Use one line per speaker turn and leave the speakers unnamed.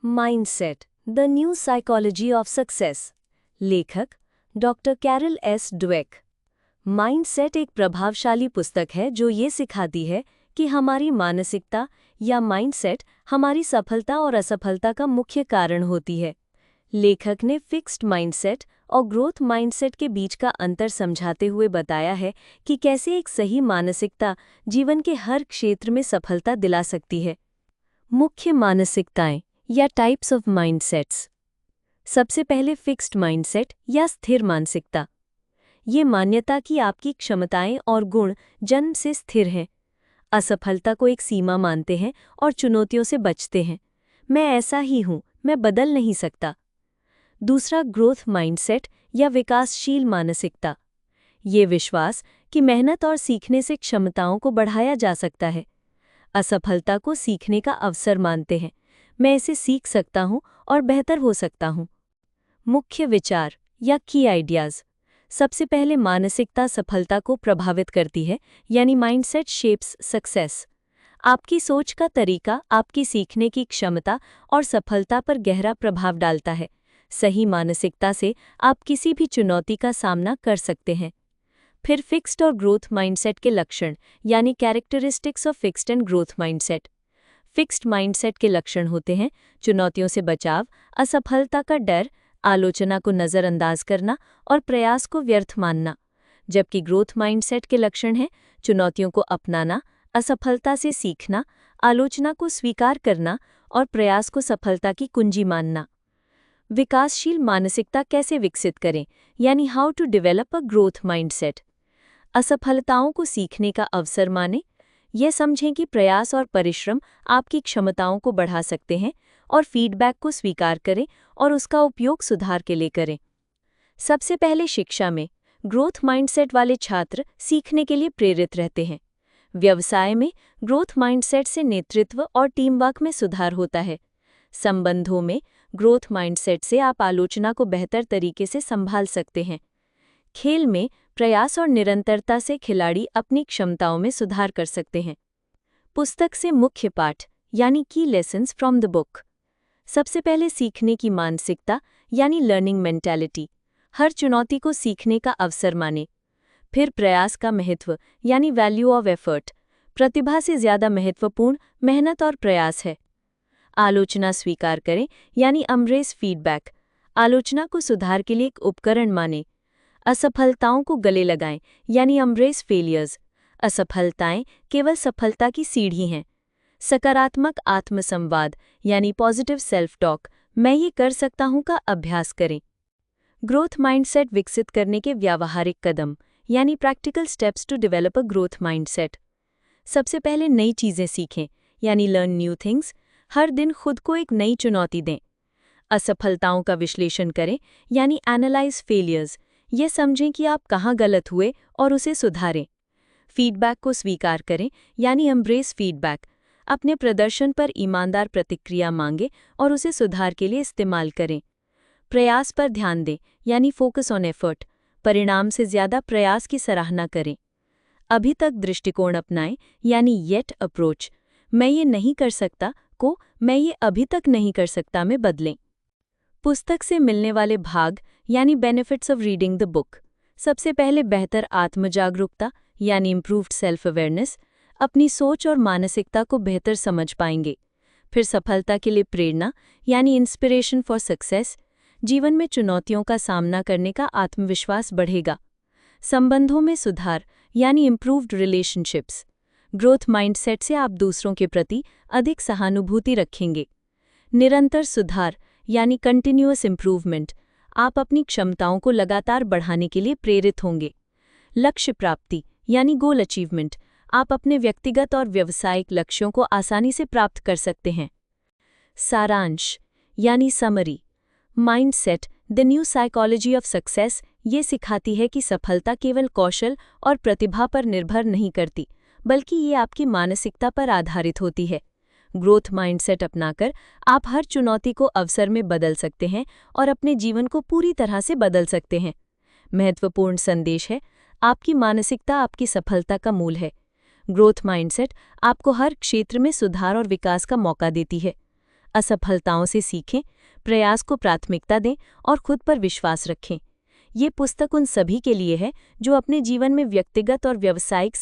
Mindset the new psychology of success. लेखक doctor Carol S Dweck. Mindset एक प्रभावशाली पुस्तक है जो ये सिखाती है कि हमारी मानसिकता या माइंडसेट हमारी सफलता और असफलता का मुख्य कारण होती है। लेखक ने फिक्स्ड माइंडसेट और ग्रोथ माइंडसेट के बीच का अंतर समझाते हुए बताया है कि कैसे एक सही मानसिकता जीवन के हर क्षेत्र में सफलता दिला सकती है। मुख्य मानसिकताएं या टाइप्स ऑफ माइंडसेट्स। सबसे पहले फिक्स्ड माइंडसेट या स्थिर मानसिकता। ये मान्यता कि आपकी क्षमताएं और गुण जन्म से स्थिर हैं, असफलता को एक सीमा मानते हैं और चुनौतियों से बचते हैं। मैं ऐसा ही हूं, मैं बदल नहीं सकता। दूसरा ग्रोथ माइंडसेट या विकासशील मानसिकता। ये विश्वास कि मेहनत और सीखने से क्षमताओं को बढ़ाया जा सकता है, असफलता को सीखने का अवसर मानते हैं। मैं इसे सीख सकता हूं और बेहतर हो सकता हूं। मुख्य विचार या की आइडियाज। सबसे पहले मानसिकता सफलता को प्रभावित करती है, यानी माइंडसेट शेप्स सक्सेस। आपकी सोच का तरीका आपकी सीखने की क्षमता और सफलता पर गहरा प्रभाव डालता है। सही मानसिकता से आप किसी भी चुनौती का सामना कर सकते हैं। फिर फिक्स्ड और ग्रोथ माइंडसेट के लक्षण, यानी characteristics of fixed and growth mindset. Fixed mindset के लक्षण होते हैं चुनौतियों से बचाव, असफलता का डर, आलोचना को नज़रअंदाज करना और प्रयास को व्यर्थ मानना। जबकि ग्रोथ माइंडसेट के लक्षण हैं चुनौतियों को अपनाना, असफलता से सीखना, आलोचना को स्वीकार करना और प्रयास को सफलता की कुंजी मानना। विकासशील मानसिकता कैसे विकसित करें, यानी how to develop a growth mindset. असफलताओं को सीखने का अवसर मानें। यह समझें कि प्रयास और परिश्रम आपकी क्षमताओं को बढ़ा सकते हैं और फीडबैक को स्वीकार करें और उसका उपयोग सुधार के लिए करें। सबसे पहले शिक्षा में ग्रोथ माइंडसेट वाले छात्र सीखने के लिए प्रेरित रहते हैं। व्यवसाय में ग्रोथ माइंडसेट से नेतृत्व और टीम वर्क में सुधार होता है। संबंधों में ग्रोथ माइंडसेट से आप आलोचना को बेहतर तरीके से संभाल सकते हैं। खेल में प्रयास और निरंतरता से खिलाड़ी अपनी क्षमताओं में सुधार कर सकते हैं। पुस्तक से मुख्य पाठ, यानी की लेसन्स फ्रॉम द बुक। सबसे पहले सीखने की मानसिकता, यानी लर्निंग मेंटालिटी। हर चुनौती को सीखने का अवसर माने। फिर प्रयास का महत्व, यानी वैल्यू ऑफ एफर्ट। प्रतिभा से ज़्यादा महत्वपूर्ण मेहनत और प्रयास है। आलोचना स्वीकार करें, यानी एम्ब्रेस फीडबैक। आलोचना को सुधार के लिए एक उपकरण माने। असफलताओं को गले लगाएं, यानी एम्ब्रेस फेलियर्स। असफलताएं केवल सफलता की सीढ़ी हैं। सकारात्मक आत्मसंवाद, यानी पॉजिटिव सेल्फ टॉक, मैं ये कर सकता हूं का अभ्यास करें। ग्रोथ माइंडसेट विकसित करने के व्यावहारिक कदम, यानी practical steps to develop a growth mindset. सबसे पहले नई चीज़ें सीखें, यानी लर्न न्यू थिंग्स। हर दिन खुद को एक नई चुनौती दें। असफलताओं का विश्लेषण करें, यानी एनालाइज फेलियर्स। ये समझें कि आप कहाँ गलत हुए और उसे सुधारें। फीडबैक को स्वीकार करें, यानी एम्ब्रेस फीडबैक। अपने प्रदर्शन पर ईमानदार प्रतिक्रिया मांगें और उसे सुधार के लिए इस्तेमाल करें। प्रयास पर ध्यान दें, यानी फोकस ऑन एफर्ट। परिणाम से ज़्यादा प्रयास की सराहना करें। अभी तक दृष्टिकोण अपनाएं, यानी येट अप्रोच। मैं ये नहीं कर सकता को मैं ये अभी तक नहीं कर सकता में बदलें। पुस्तक से मिलने वाले भाग, यानी benefits of reading the book. सबसे पहले बेहतर आत्मजागरूकता, यानी इम्प्रूव्ड सेल्फ अवेयरनेस। अपनी सोच और मानसिकता को बेहतर समझ पाएंगे। फिर सफलता के लिए प्रेरणा, यानी इंस्पिरेशन फॉर सक्सेस। जीवन में चुनौतियों का सामना करने का आत्मविश्वास बढ़ेगा। संबंधों में सुधार, यानी इम्प्रूव्ड रिलेशनशिप्स। ग्रोथ माइंडसेट से आप दूसरों के प्रति अधिक सहानुभूति रखेंगे। निरंतर सुधार, यानी कंटिन्यूअस इम्प्रूवमेंट। आप अपनी क्षमताओं को लगातार बढ़ाने के लिए प्रेरित होंगे। लक्ष्य प्राप्ति, यानी गोल अचीवमेंट। आप अपने व्यक्तिगत और व्यावसायिक लक्ष्यों को आसानी से प्राप्त कर सकते हैं। सारांश, यानी summary. Mindset the new psychology of success ये सिखाती है कि सफलता केवल कौशल और प्रतिभा पर निर्भर नहीं करती, बल्कि ये आपकी मानसिकता पर आधारित होती है। ग्रोथ माइंडसेट अपनाकर आप हर चुनौती को अवसर में बदल सकते हैं और अपने जीवन को पूरी तरह से बदल सकते हैं। महत्वपूर्ण संदेश है, आपकी मानसिकता आपकी सफलता का मूल है। ग्रोथ माइंडसेट आपको हर क्षेत्र में सुधार और विकास का मौका देती है। असफलताओं से सीखें, प्रयास को प्राथमिकता दें और खुद पर विश्वास रखें। ये पुस्तक उन सभी के लिए है जो अपने जीवन में व्यक्तिगत और व्यावसायिक